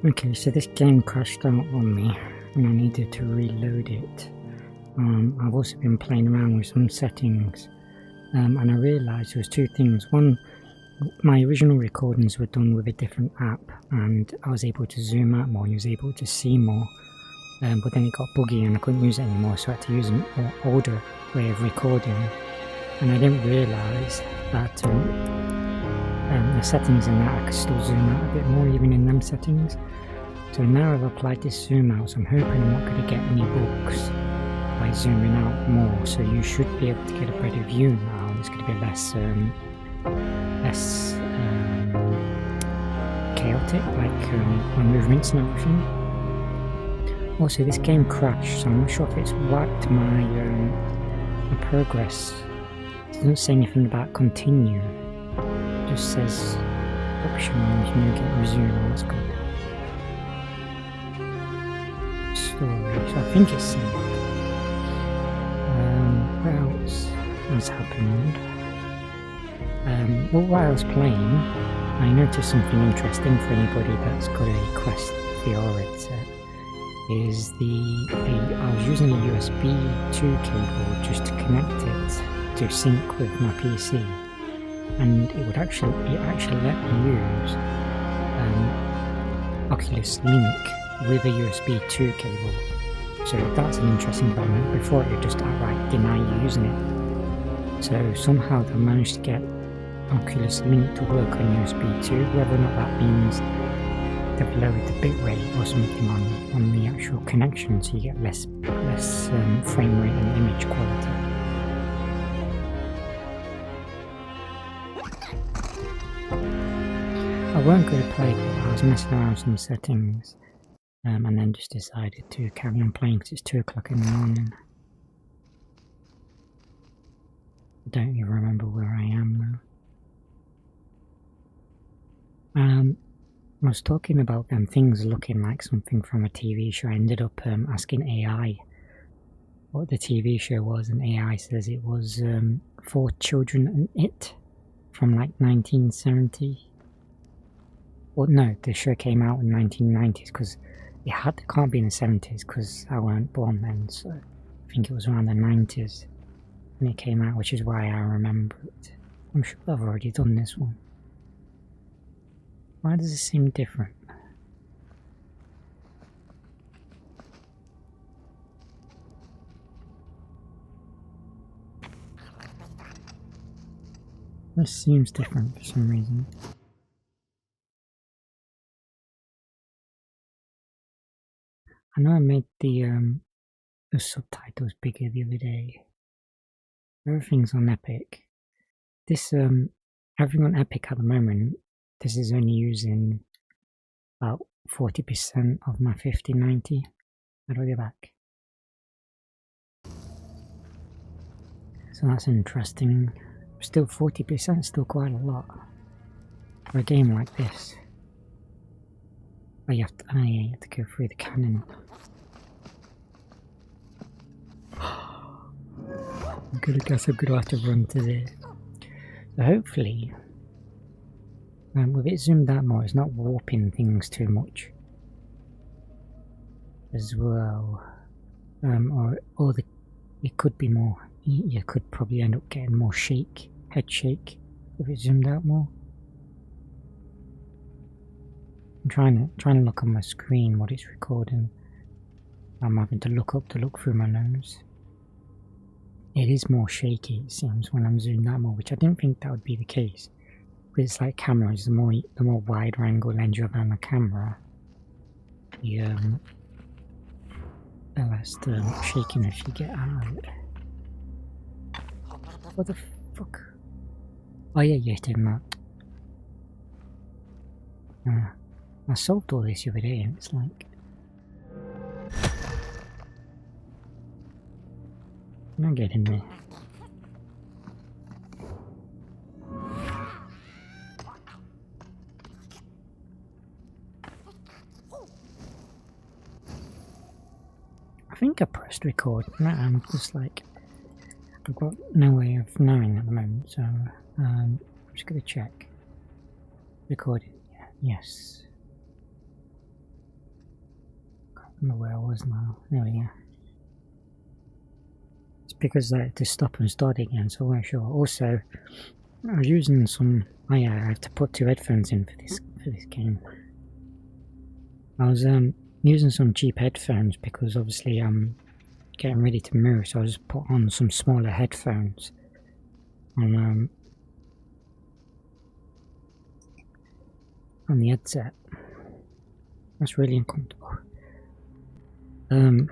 Okay, so this game crashed out on me and I needed to reload it. I've also been playing around with some settings and I realised there was two things. One, my original recordings were done with a different app and I was able to zoom out more and I was able to see more, but then it got buggy and I couldn't use it anymore, so I had to use an older way of recording. And I didn't realise that the settings in that I could still zoom out a bit more even in them settings. So now I've applied this zoom out, so I'm hoping I'm not going to get any bugs by zooming out more, so you should be able to get a better view now. It's going to be less chaotic, like on movements and everything. Also, this game crashed, so I'm not sure if it's whacked my progress. It doesn't say anything about continue. It just says options, you get resume. Oh, that's good. Story, so I think it's saved. What else has happened? Well, while I was playing, I noticed something interesting for anybody that's got a Quest VR headset. Is I was using a USB 2 cable just to connect it to sync with my PC, and it actually let me use Oculus Link with a USB 2 cable. So that's an interesting development. Before it would just outright deny you using it. So somehow they managed to get Oculus Link to work on USB 2, whether or not that means they've lowered the bitrate or something on the actual connection, so you get less frame rate and image quality. I weren't going to play, but I was messing around with some settings and then just decided to carry on playing because it's 2 o'clock in the morning. I don't even remember where I am now. I was talking about them things looking like something from a TV show. I ended up asking AI what the TV show was, and AI says it was 4 Children and It from like 1970. Well, no, the show came out in 1990s because it can't be in the 70s because I weren't born then, so I think it was around the 90s when it came out, which is why I remember it. I'm sure I've already done this one. Why does it seem different? This seems different for some reason. I know I made the subtitles bigger the other day. Everything's on Epic. This everything on Epic at the moment, this is only using about 40% of my 5090. How do I get back? So that's interesting. Still 40%, still quite a lot for a game like this. Oh, you have to go through the cannon. I'm gonna guess I'm gonna have to run to there. So hopefully, with it zoomed out more, it's not warping things too much as well. Or it could be more. You could probably end up getting more head shake, if it zoomed out more. I'm trying to look on my screen what it's recording. I'm having to look up to look through my nose. It is more shaky, it seems, when I'm zoomed out more, which I didn't think that would be the case. But it's like cameras, the more wider angle lens you have on the camera, the less shakiness you get out of it. What the fuck? Oh yeah, you hit him that. I solved all this the other day and it's like... Now get in there. I think I pressed record. No, I'm just like... I've got no way of knowing at the moment, so I'm just going to check. Recording. Yes. don't know where I was now. There we go. It's because I had to stop and start again, so I wasn't sure. Also, I was using some. Oh yeah, I have to put 2 headphones in for this game. I was using some cheap headphones because obviously I'm getting ready to move, so I just put on some smaller headphones on the headset. That's really uncomfortable. And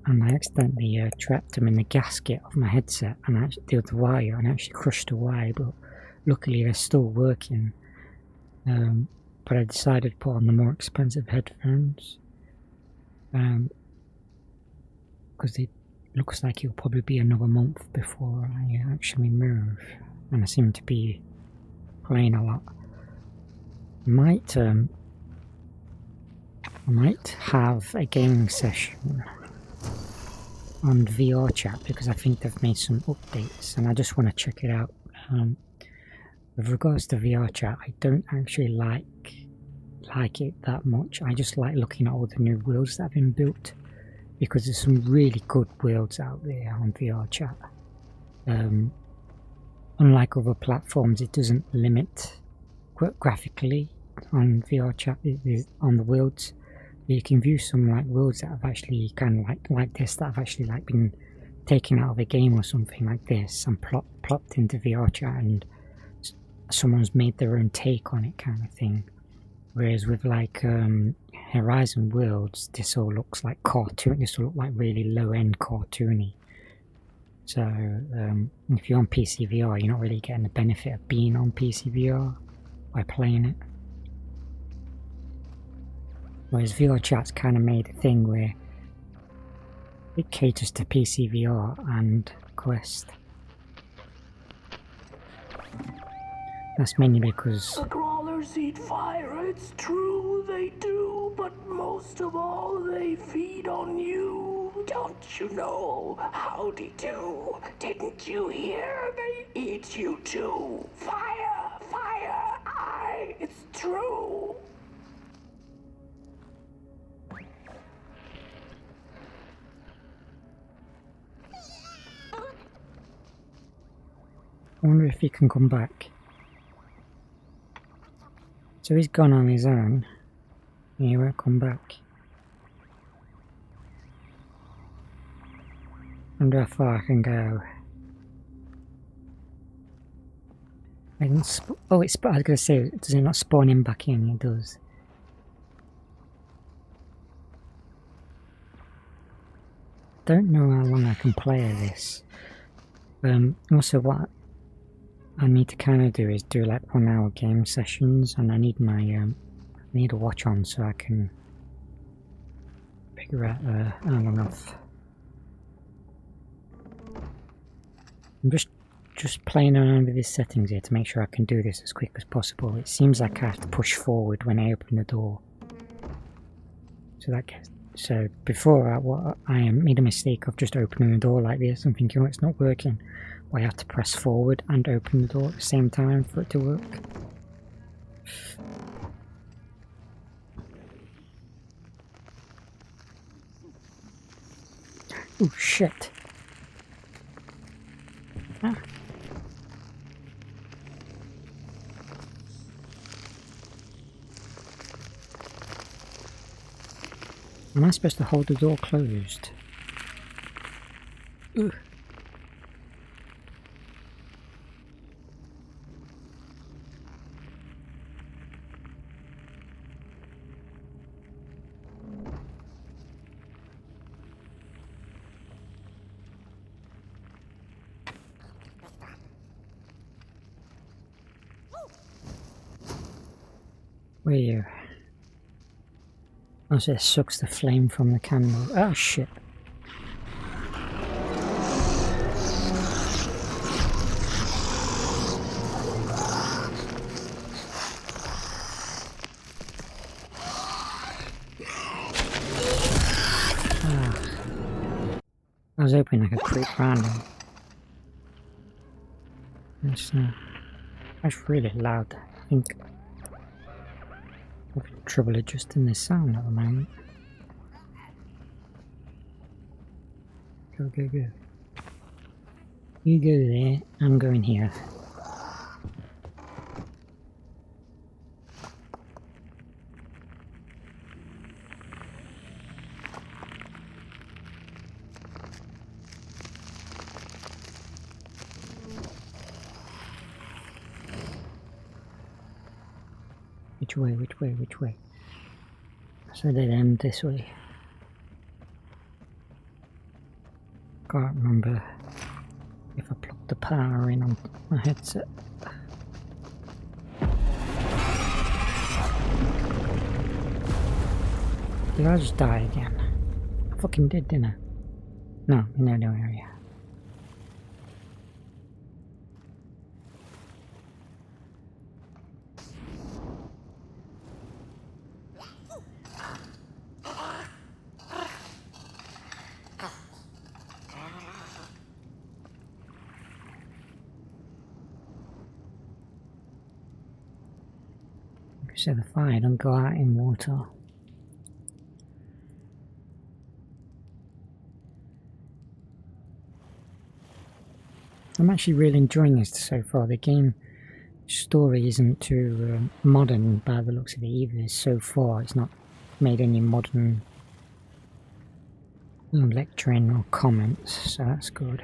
I accidentally trapped them in the gasket of my headset, and I actually did the wire, and I actually crushed the wire, but luckily they're still working. But I decided to put on the more expensive headphones, because it looks like it'll probably be another month before I actually move, and I seem to be playing a lot. I might have a gaming session on VR chat because I think they've made some updates and I just want to check it out. With regards to VR chat, I don't actually like it that much. I just like looking at all the new worlds that have been built because there's some really good worlds out there on VR chat. Unlike other platforms, it doesn't limit graphically on VR chat on the worlds. You can view some like worlds that have actually kind of like this, that have actually like been taken out of a game or something like this and plopped into VR chat, and someone's made their own take on it, kind of thing. Whereas with like Horizon Worlds, this all looks like cartoon. This will look like really low-end cartoony. So if you're on PC VR, you're not really getting the benefit of being on PC VR by playing it. Whereas VR chat's kind of made a thing where it caters to PC VR and Quest. That's mainly because the crawlers eat fire, it's true they do, but most of all they feed on you. Don't you know? Howdy do. Didn't you hear? They eat you too. Fire, fire, aye, it's true. I wonder if he can come back. So he's gone on his own. He won't come back. Wonder how far I can go. I can oh, it's. I was gonna say, does it not spawn him back in? It does. Don't know how long I can play this. Also, what I need to kind of do is do like 1 hour game sessions, and I need my I need a watch on so I can figure out how long I'm just playing around with these settings here to make sure I can do this as quick as possible. It seems like I have to push forward when I open the door. So before I made a mistake of just opening the door like this and thinking, oh, it's not working. I have to press forward and open the door at the same time for it to work. Oh shit. Ah. Am I supposed to hold the door closed? Ugh. Where are you? Oh, so it sucks the flame from the candle. Oh shit. I was hoping I could creep around him. That's really loud, I think. having trouble adjusting the sound at the moment. Go, go, go. You go there, I'm going here. Which way, which way, which way? So they end this way. Can't remember if I plugged the power in on my headset. Did I just die again? I fucking did, didn't I? No, no area. So the fire don't go out in water. I'm actually really enjoying this so far. The game story isn't too modern by the looks of it either. So far, it's not made any modern lecturing or comments, so that's good.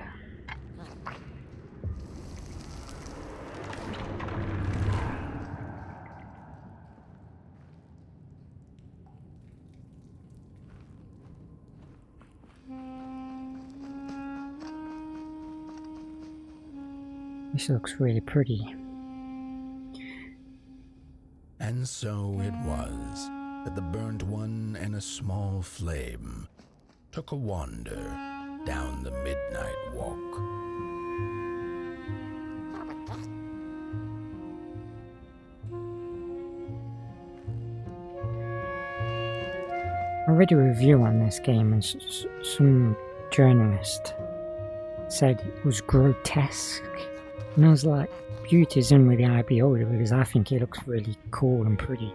This looks really pretty. And so it was that the burnt one and a small flame took a wander down the midnight walk. I read a review on this game and some journalist said it was grotesque. And I was like, beauty's in with the eye beholder, because I think it looks really cool and pretty.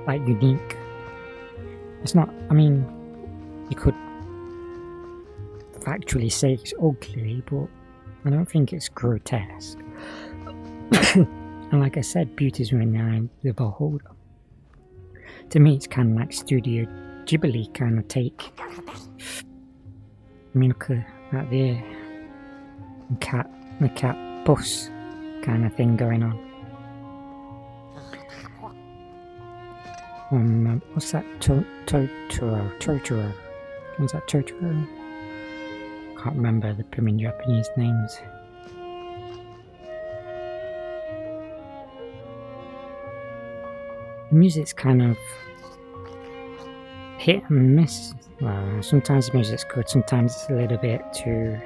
Like, unique. It's not, I mean, you could factually say it's ugly, but I don't think it's grotesque. And like I said, beauty's in the eye of the beholder. To me, it's kind of like Studio Ghibli kind of take. I mean, look at that there. The cat bus kind of thing going on. What's that? Totoro. Was that Totoro? Can't remember the blooming Japanese names. The music's kind of hit and miss. Well, sometimes the music's good, sometimes it's a little bit too...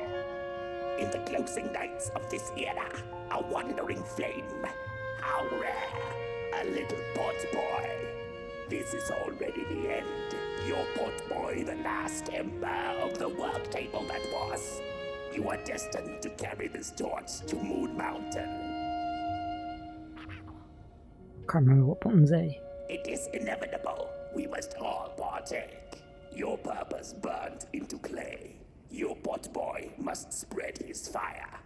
In the closing nights of this era, a wandering flame. How rare, a little pot boy. This is already the end. Your pot boy, the last ember of the work table that was. You are destined to carry this torch to Moon Mountain. Can't remember what buttons they. It is inevitable. We must all partake. Your purpose burnt into clay. Your pot boy must spread his fire.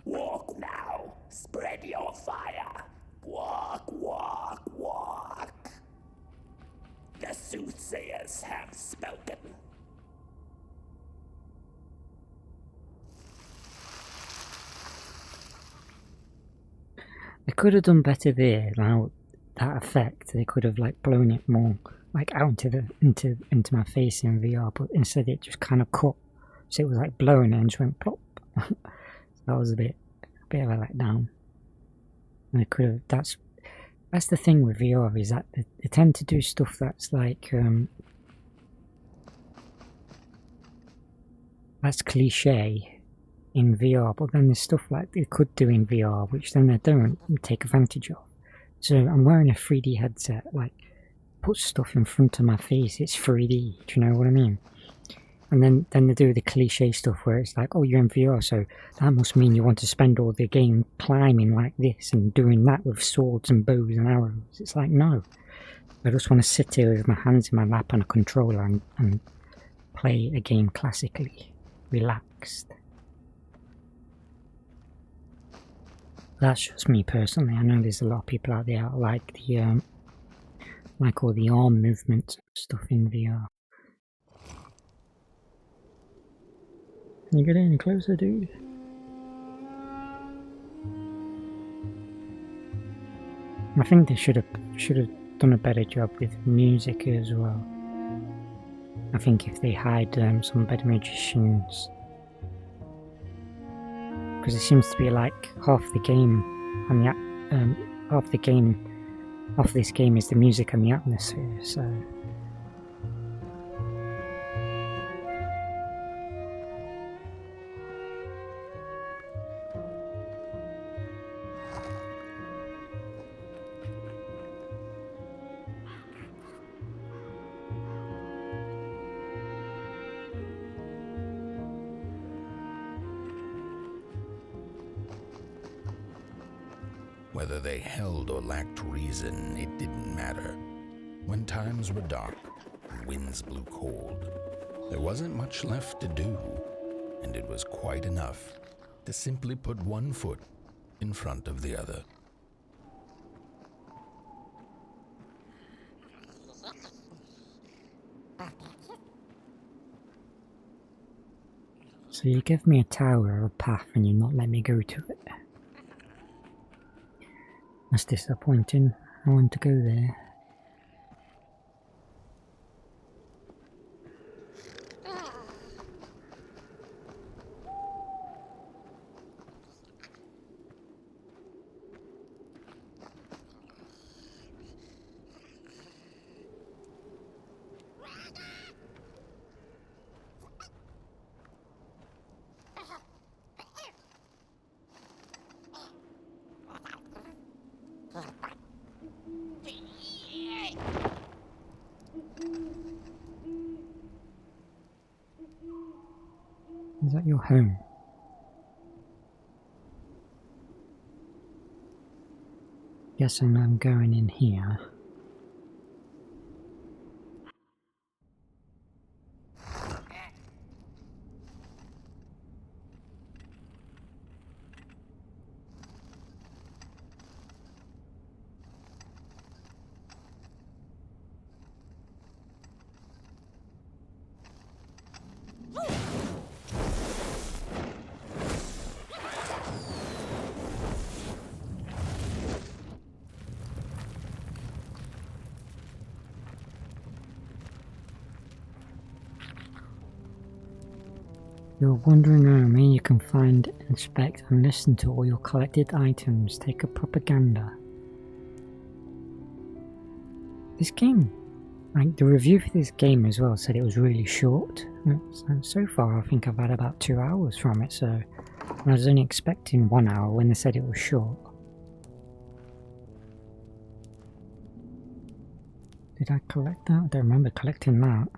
Walk now. Spread your fire. Walk, walk, walk. The soothsayers have spoken. They could have done better there. Now that effect, they could have like blown it more like out into my face in VR, but instead it just kind of cut, so it was like blowing and just went plop. So that was a bit of a letdown. And they could have. That's the thing with VR, is that they tend to do stuff that's like that's cliche in VR, but then there's stuff like they could do in VR which then they don't take advantage of. So I'm wearing a 3D headset, like, put stuff in front of my face, it's 3D, do you know what I mean? And then they do the cliche stuff where it's like, oh, you're in VR, so that must mean you want to spend all the game climbing like this and doing that with swords and bows and arrows. It's like, no. I just want to sit here with my hands in my lap and a controller and play a game classically, relaxed. That's just me personally. I know there's a lot of people out there that like the like all the arm movements and stuff in VR. Can you get any closer, dude? I think they should have done a better job with music as well. I think if they hired some better magicians, because it seems to be like half the game and the half the game of this game is the music and the atmosphere. So. Whether they held or lacked reason, it didn't matter. When times were dark and winds blew cold, there wasn't much left to do, and it was quite enough to simply put one foot in front of the other. So you give me a tower or a path and you not let me go to it. That's disappointing. I want to go there. Is that your home? Guessing I'm going in here. You're wandering around me, you can find, inspect and listen to all your collected items. Take a propaganda. This game, like the review for this game as well, said it was really short. And so far I think I've had about 2 hours from it, so I was only expecting 1 hour when they said it was short. Did I collect that? I don't remember collecting that.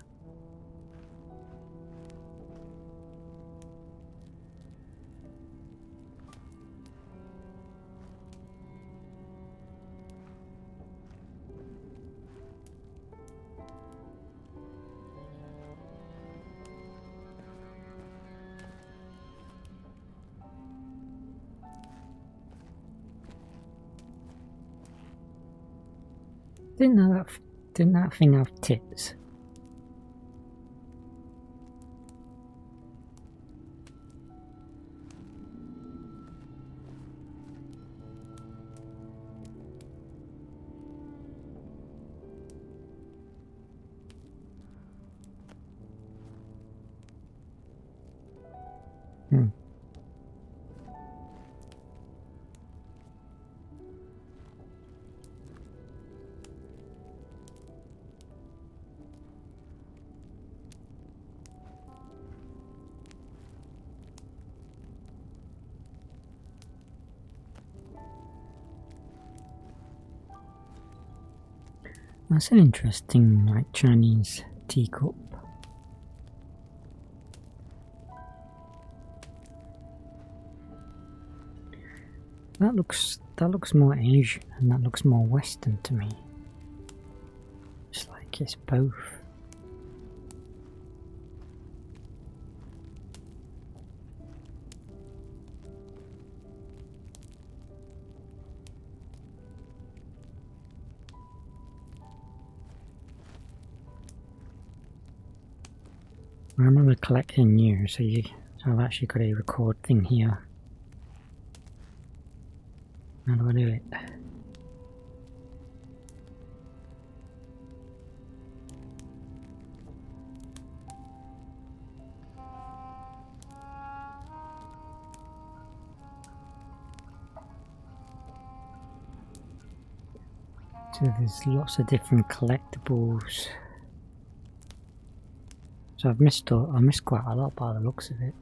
Didn't that thing have tits? That's an interesting, like, Chinese teacup. That looks more Asian and that looks more Western to me. It's like it's both. I remember collecting new, so I've actually got a record thing here. How do I do it? So there's lots of different collectibles. So I missed quite a lot by the looks of it.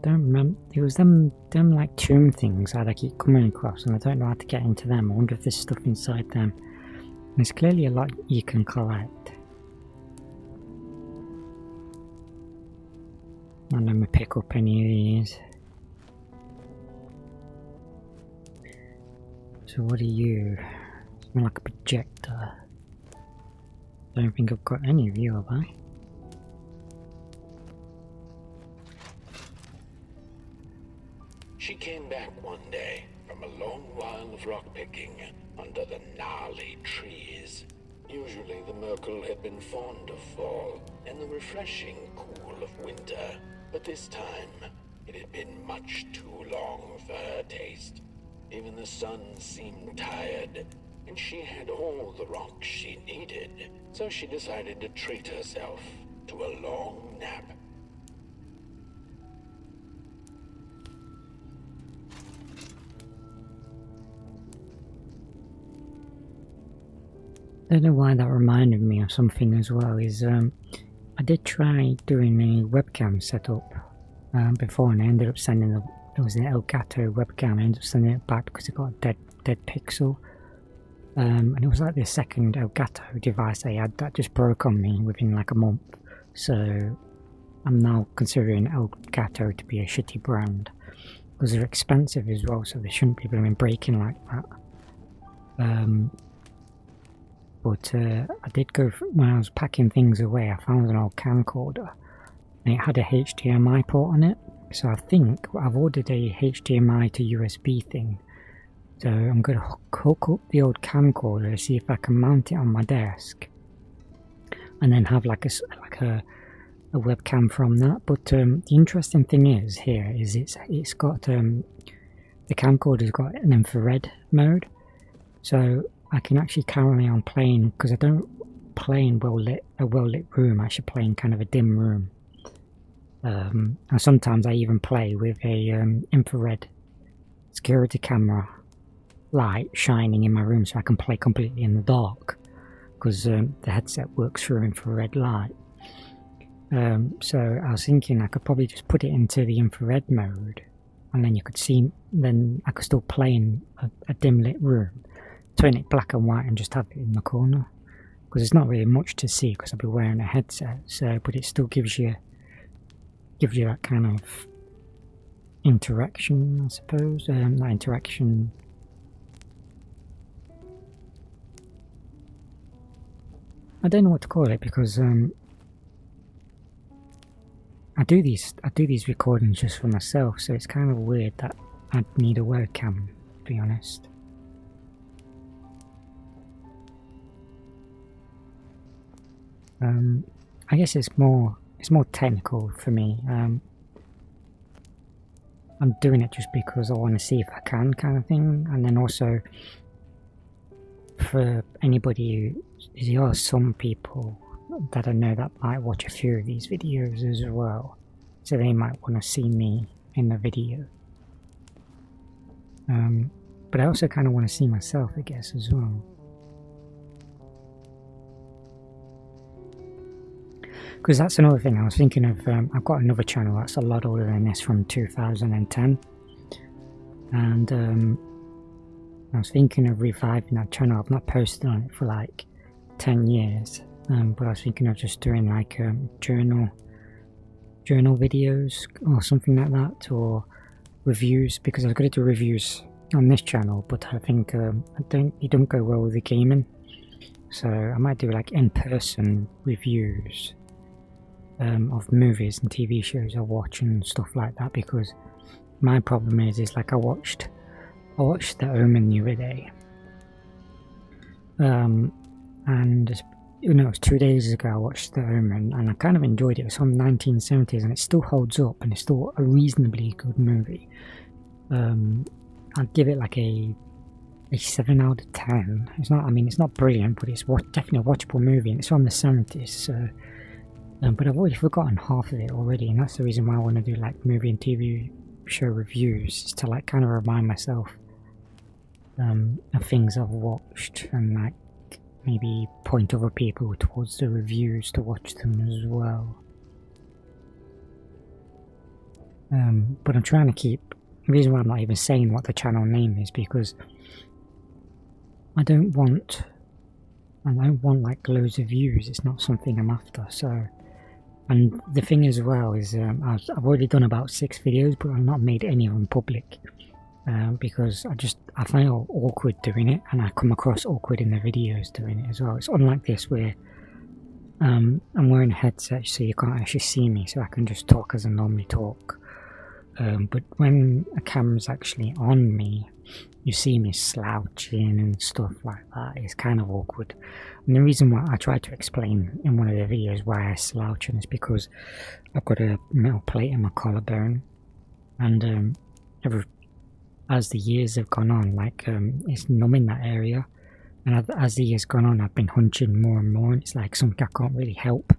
Don't remember. It was them like tomb things that I keep coming across, and I don't know how to get into them. I wonder if there's stuff inside them. There's clearly a lot you can collect. And let me pick up any of these. So what are you? Something like a projector. Don't think I've got any of you, have I? She came back one day from a long while of rock picking under the gnarly trees. Usually the Merkel had been fond of fall and the refreshing cool of winter, but this time it had been much too long for her taste. Even the sun seemed tired, and she had all the rocks she needed, so she decided to treat herself to a long nap. I don't know why that reminded me of something as well. I did try doing a webcam setup before, and I ended up sending it was an Elgato webcam. I ended up sending it back because it got a dead pixel, and it was like the second Elgato device I had that just broke on me within like a month. So I'm now considering Elgato to be a shitty brand because they're expensive as well, so they shouldn't be breaking like that. But I did go when I was packing things away. I found an old camcorder, and it had a HDMI port on it. So I think I've ordered a HDMI to USB thing. So I'm going to hook up the old camcorder, see if I can mount it on my desk, and then have like a webcam from that. But the interesting thing is it's got the camcorder's got an infrared mode, so I can actually carry on playing because I don't play in a well lit room. I should play in kind of a dim room. And sometimes I even play with a infrared security camera light shining in my room, so I can play completely in the dark because the headset works through infrared light. So I was thinking I could probably just put it into the infrared mode, and then then I could still play in a dim lit room, turn it black and white and just have it in the corner, because there's not really much to see because I'll be wearing a headset. So but it still gives you that kind of interaction, I suppose. That interaction, I don't know what to call it, because I do these recordings just for myself, so it's kind of weird that I'd need a webcam, to be honest. I guess it's more technical for me. I'm doing it just because I want to see if I can, kind of thing, and then also for anybody there are some people that I know that might watch a few of these videos as well, so they might want to see me in the video. But I also kind of want to see myself, I guess, as well. Because that's another thing I was thinking of. I've got another channel that's a lot older than this, from 2010, and I was thinking of reviving that channel. I've not posted on it for like 10 years, but I was thinking of just doing like a journal journal videos or something like that, or reviews, because I was going to do reviews on this channel, but I think it don't go well with the gaming. So I might do like in-person reviews of movies and TV shows I watch and stuff like that, because my problem is like I watched The Omen the other day, and you know, it was 2 days ago I watched The Omen, and I kind of enjoyed it. It's from the 1970s and it still holds up, and it's still a reasonably good movie. I'd give it like a 7 out of 10. It's not, I mean, it's not brilliant, but it's definitely a watchable movie, and it's from the 70s, so but I've already forgotten half of it already, and that's the reason why I want to do like movie and TV show reviews, is to like kind of remind myself of things I've watched, and like maybe point other people towards the reviews to watch them as well. But I'm trying to keep, the reason why I'm not even saying what the channel name is, because I don't want like loads of views. It's not something I'm after. So, and the thing as well is I've already done about 6 videos, but I've not made any of them public, because I find it awkward doing it, and I come across awkward in the videos doing it as well. It's unlike this where I'm wearing a headset, so you can't actually see me, so I can just talk as I normally talk. But when a camera's actually on me, you see me slouching and stuff like that. It's kind of awkward. And the reason why I tried to explain in one of the videos why I slouching is because I've got a metal plate in my collarbone, and as the years have gone on, like it's numbing that area, and as the years gone on, I've been hunching more and more, and it's like something I can't really help.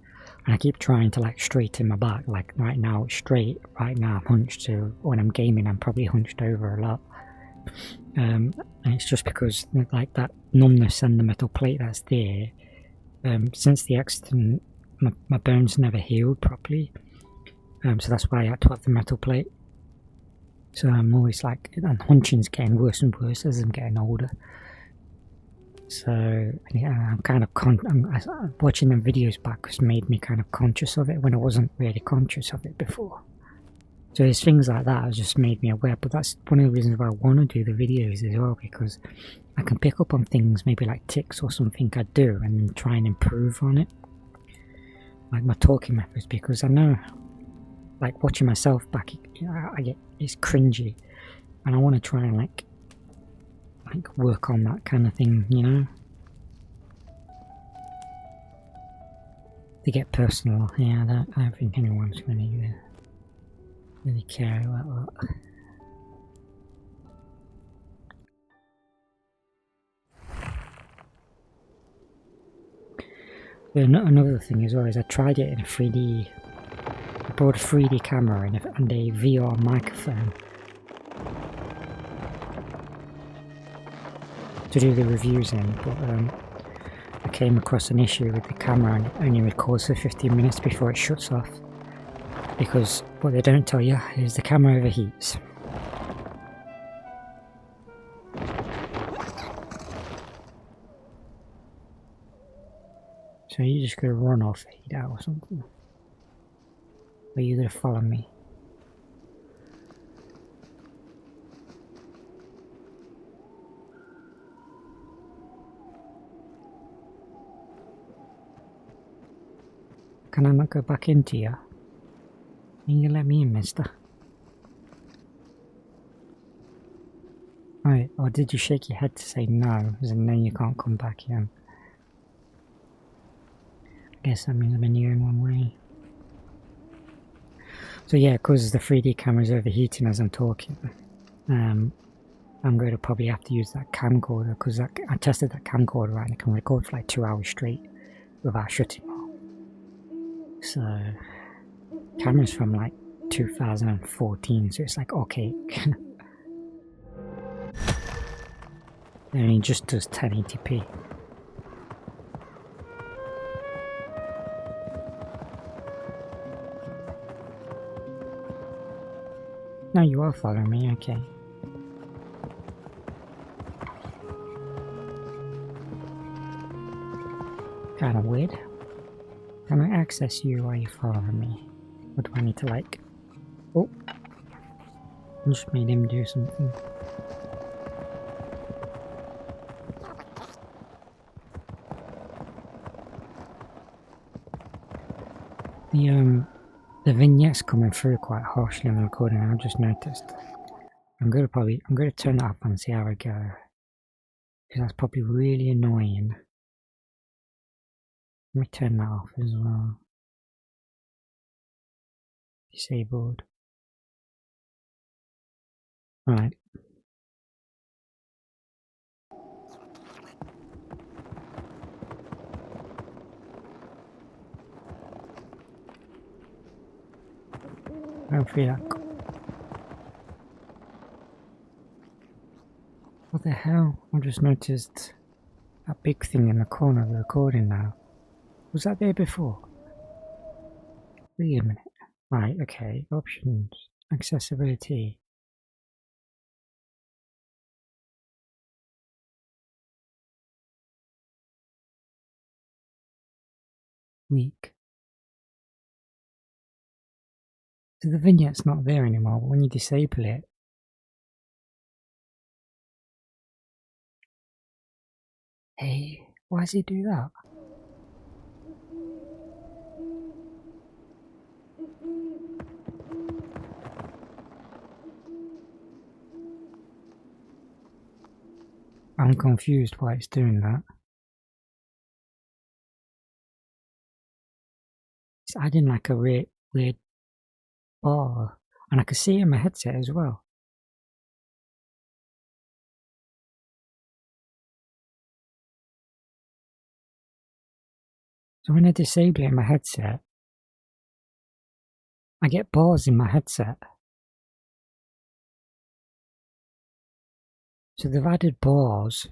And I keep trying to like straighten my back, like right now it's straight, right now I'm hunched, so when I'm gaming I'm probably hunched over a lot. And it's just because like that numbness and the metal plate that's there, since the accident my bones never healed properly, so that's why I had to have the metal plate. So I'm always like, and hunching's getting worse and worse as I'm getting older. So yeah, I'm kind of watching the videos back has made me kind of conscious of it when I wasn't really conscious of it before. So there's things like that has just made me aware, but that's one of the reasons why I want to do the videos as well, because I can pick up on things, maybe like tics or something I do, and try and improve on it, like my talking methods, because I know, like watching myself back, it's cringy, and I want to try and like work on that kind of thing, you know. To get personal, yeah, I don't think anyone's going to really care about that. But another thing as well is I tried it in a 3D. I bought a 3D camera and a VR microphone to do the reviews in, but I came across an issue with the camera and it only records for 15 minutes before it shuts off, because what they don't tell you is the camera overheats. So you're just gonna run or fade out or something, or you're gonna follow me. Can I not go back into you? Can you let me in, mister? Right, or did you shake your head to say no, and then you can't come back in? I guess that means I'm in here in one way. So yeah, because the 3D camera is overheating as I'm talking, I'm going to probably have to use that camcorder, because I tested that camcorder and it can record for like 2 hours straight without shutting off. So, camera's from like 2014, so it's like okay. And it just does 1080p. No, you are following me, okay. Kinda weird. Can I access you while you're following me? Or do I need to like... Oh! I just made him do something. The vignette's coming through quite harshly on the recording, I've just noticed. I'm gonna turn that up and see how I go. Because that's probably really annoying. Let me turn that off as well. Disabled. Right. Hopefully that... What the hell? I just noticed that big thing in the corner of the recording now. Was that there before? Wait a minute. Right, okay. Options. Accessibility. Weak. So the vignette's not there anymore, but when you disable it... Hey, why does it do that? I'm confused why it's doing that. It's adding like a weird bar, and I can see it in my headset as well. So when I disable it in my headset, I get bars in my headset. So they've added bars,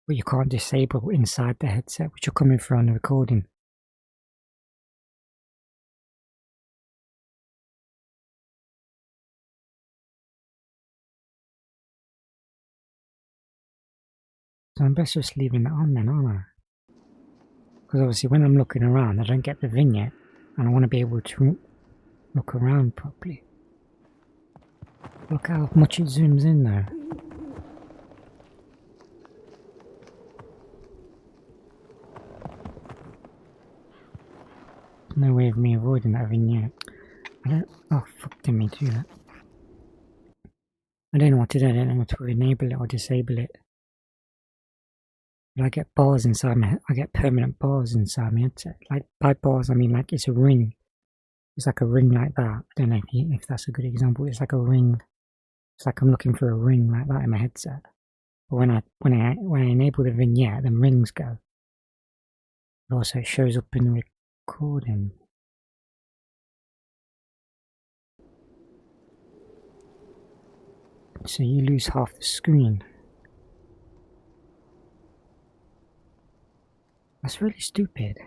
but you can't disable inside the headset, which are coming through on the recording. So I'm best just leaving that on then, aren't I? Because obviously when I'm looking around, I don't get the vignette, and I want to be able to look around properly. Look how much it zooms in though. No way of me avoiding that vignette. I don't... Oh, fuck, didn't mean to do that. I don't know what to do, I don't know what to enable it or disable it. But I get bars inside my... I get permanent bars inside my headset. Like, by bars I mean like it's a ring. It's like a ring like that. I don't know if that's a good example. It's like a ring. It's like I'm looking for a ring like that in my headset. But when I enable the vignette, then rings go. But also it shows up in the recording. So you lose half the screen. That's really stupid.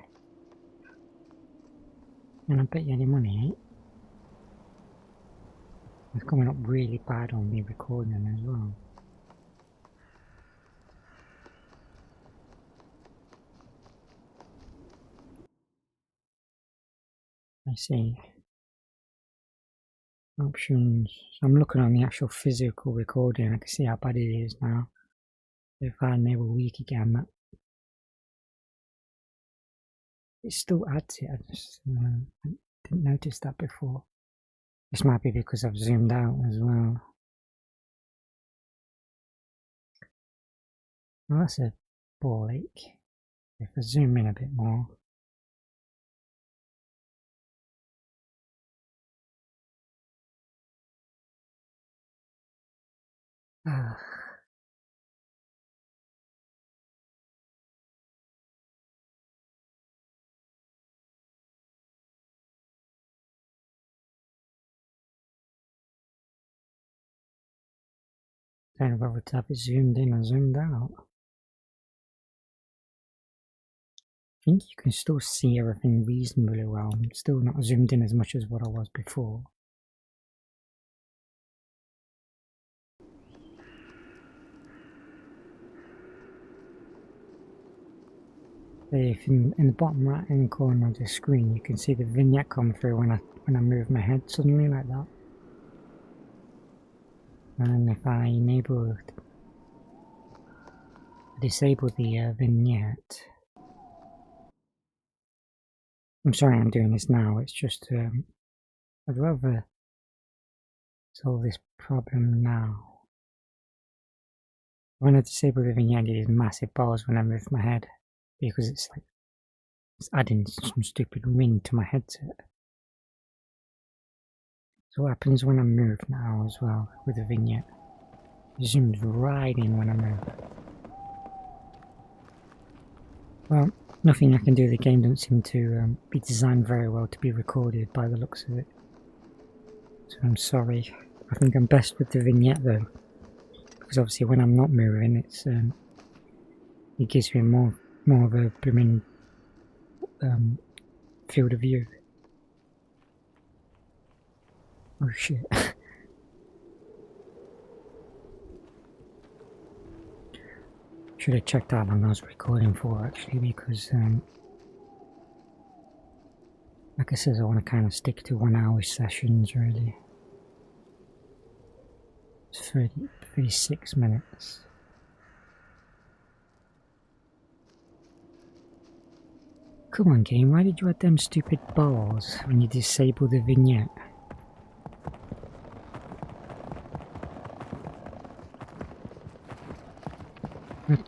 And I bet you any money, eh? It's coming up really bad on the recording as well. I see. Options. I'm looking on the actual physical recording. I can see how bad it is now. If I enable weak again, that it still adds it. I just didn't notice that before. This might be because I've zoomed out as well. Well, that's a ball ache. If I zoom in a bit more. Ah. Don't know whether to have it zoomed in or zoomed out. I think you can still see everything reasonably well. I'm still not zoomed in as much as what I was before. If in the bottom right hand corner of the screen you can see the vignette come through when I move my head suddenly like that. And if I disable the vignette. I'm sorry I'm doing this now, it's just I'd rather solve this problem now. When I disable the vignette, I get these massive bars when I move my head because it's like it's adding some stupid ring to my headset. So what happens when I move now as well with the vignette? It zooms right in when I move. Well, nothing I can do. The game doesn't seem to be designed very well to be recorded by the looks of it. So I'm sorry. I think I'm best with the vignette though, because obviously when I'm not moving, it gives me more of a blooming field of view. Oh shit. Should have checked out how long I was recording for actually, because like I said, I want to kind of stick to 1 hour sessions really. It's 36 minutes. Come on game, why did you add them stupid bars when you disable the vignette?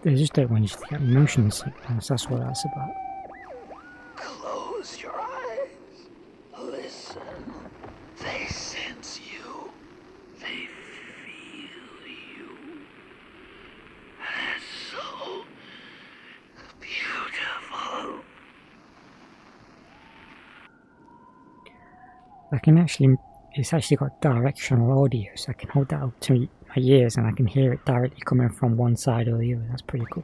They just don't want you to get motion sickness, that's what that's about. Close your eyes. Listen. They sense you. They feel you. It's so beautiful. It's actually got directional audio, so I can hold that up to my ears and I can hear it directly coming from one side or the other. That's pretty cool.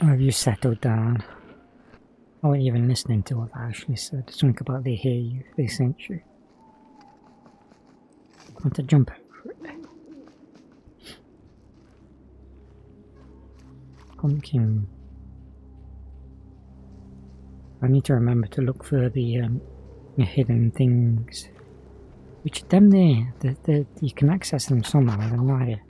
Oh, have you settled down? I wasn't even listening to what I actually said. Something about they hear you, they sense you. I want to jump over it. Pumpkin. I need to remember to look for the hidden things. Which them there, you can access them somehow, I have no idea.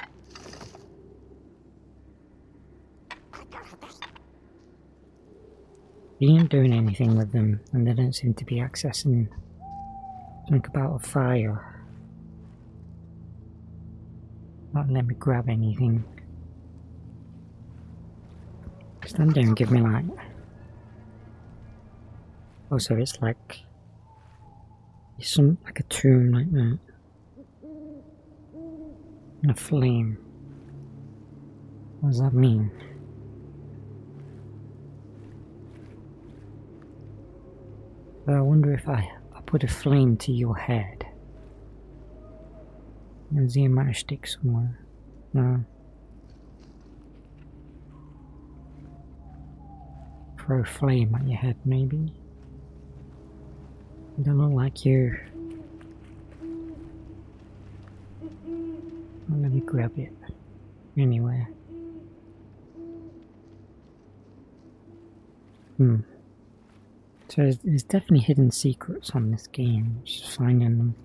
You ain't doing anything with them, and they don't seem to be accessing. Think about a fire. Not let me grab anything. Stand there and give me light. Oh, so it's like like a tomb like that. And a flame. What does that mean? But I wonder if I put a flame to your head. Is the matchstick somewhere? No. Throw a flame at your head, maybe? I don't look like you. Well, let me grab it. Anyway. So there's definitely hidden secrets on this game. Just finding them.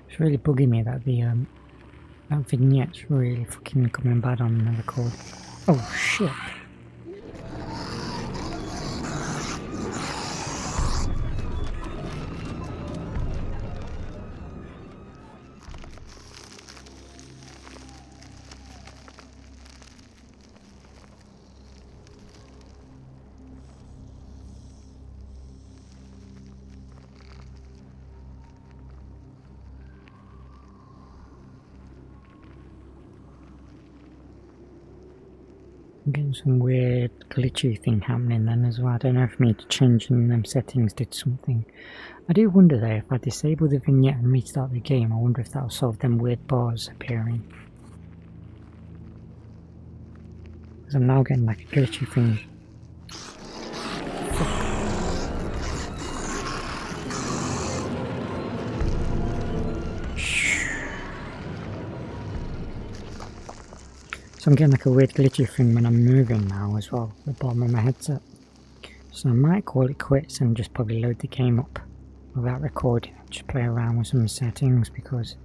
It's really bugging me that that vignette's really fucking coming bad on the record. Oh shit! I'm getting some weird glitchy thing happening then as well. I don't know if me changing them settings did something. I do wonder though, if I disable the vignette and restart the game, I wonder if that'll solve them weird bars appearing. Because I'm now getting like a glitchy thing So I'm getting like a weird glitchy thing when I'm moving now as well, at the bottom of my headset. So I might call it quits and just probably load the game up without recording. Just play around with some settings because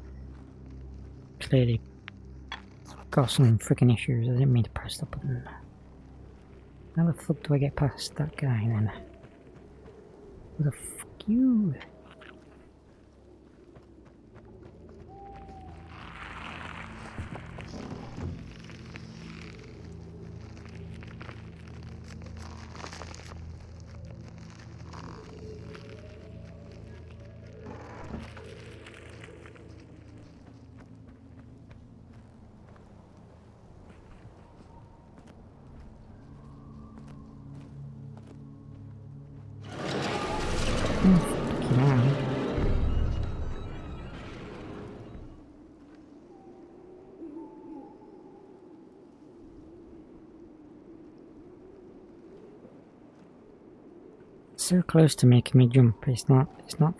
clearly I've got some freaking issues. I didn't mean to press the button. How the fuck do I get past that guy then? Who the fuck you? So close to making me jump. It's not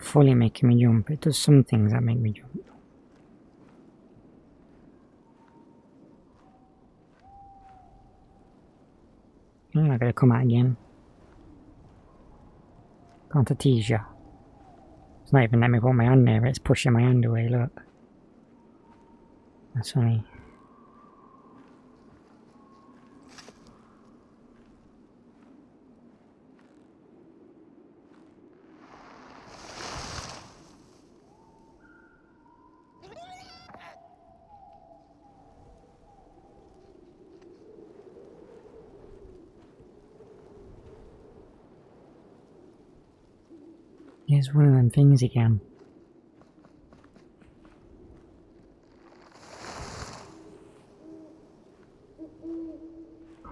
fully making me jump. It does some things that make me jump. I gotta come out again. Can't I tease you? It's not even letting me put my hand there, it's pushing my hand away, look. That's funny. Here's one of them things again.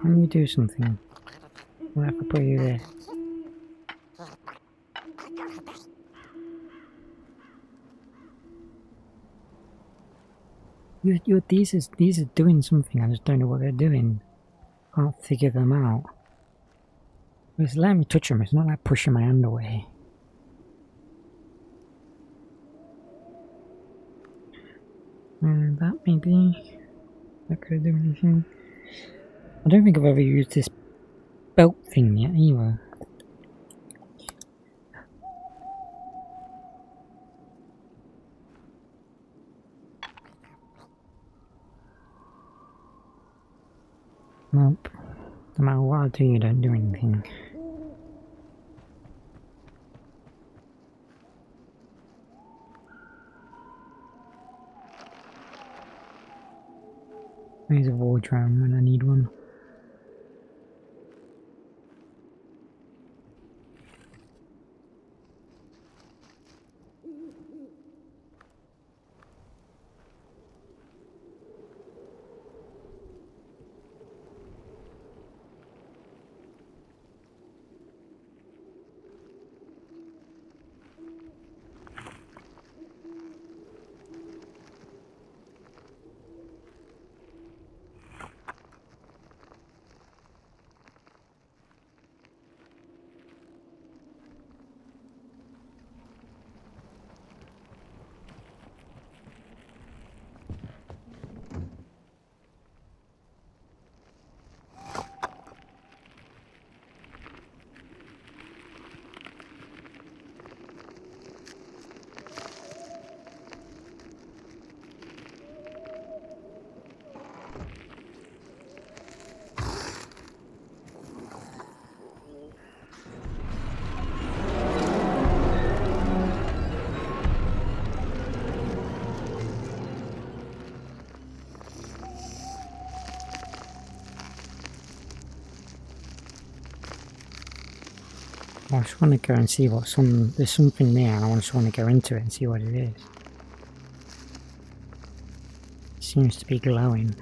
Can't you do something? What if I put you there? These are doing something, I just don't know what they're doing. Can't figure them out. It's letting me touch them, it's not like pushing my hand away. That maybe that could do anything. I don't think I've ever used this belt thing yet either. Nope. No matter what I do, you don't do anything. There's a war drone when I need one. I just want to go and see what's on. There's something there, and I just want to go into it and see what it is. It seems to be glowing.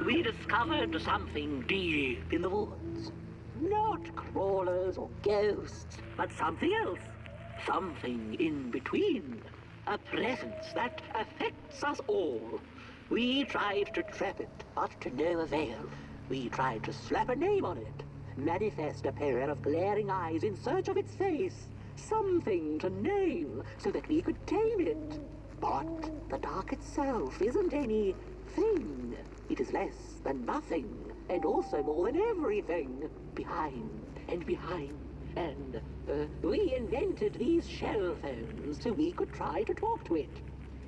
We discovered something deep in the woods. Not crawlers or ghosts, but something else. something in between. A presence that affects us all. We tried to trap it, but to no avail. We tried to slap a name on it, manifest a pair of glaring eyes in search of its face, something to name so that we could tame it. But the dark itself isn't any thing. It is less than nothing, and also more than everything. Behind and behind. And we invented these shell phones so we could try to talk to it.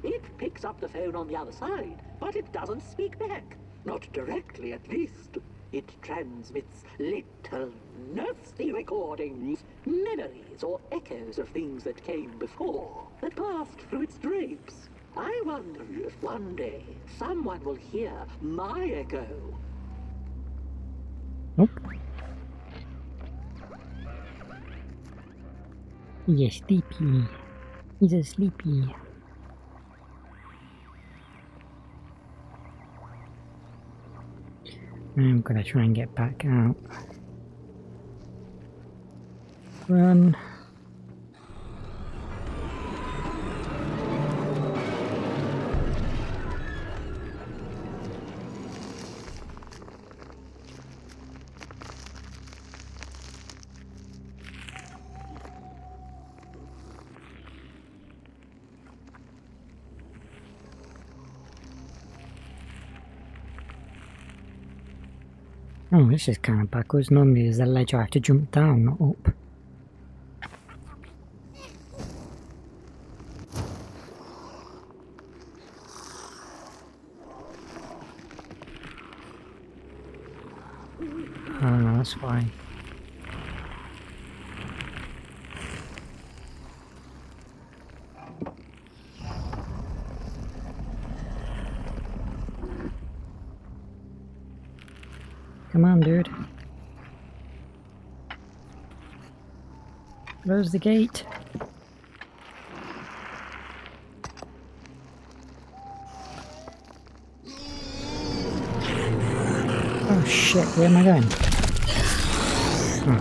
It picks up the phone on the other side, but it doesn't speak back. Not directly, at least. It transmits little, nasty recordings, memories or echoes of things that came before, that passed through its drapes. I wonder if one day someone will hear my echo. Nope. He's sleepy. He's a sleepy. I'm gonna try and get back out. Run. Oh, this is kind of backwards. Normally there's a ledge I have to jump down, not up. Oh, that's why. Come on, dude. Close the gate. Oh shit, where am I going? Oh.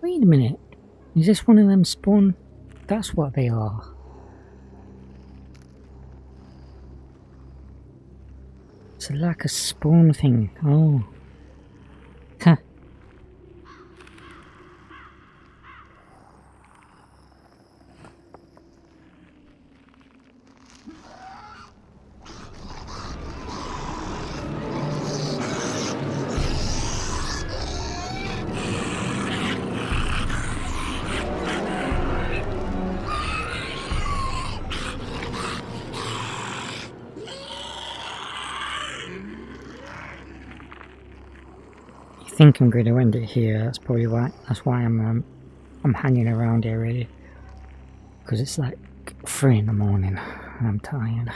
Wait a minute. Is this one of them spawn? That's what they are. It's like a spawn thing. Oh. Huh. I think I'm going to end it here. That's probably why. That's why I'm hanging around here really, because it's like 3 in the morning and I'm tired.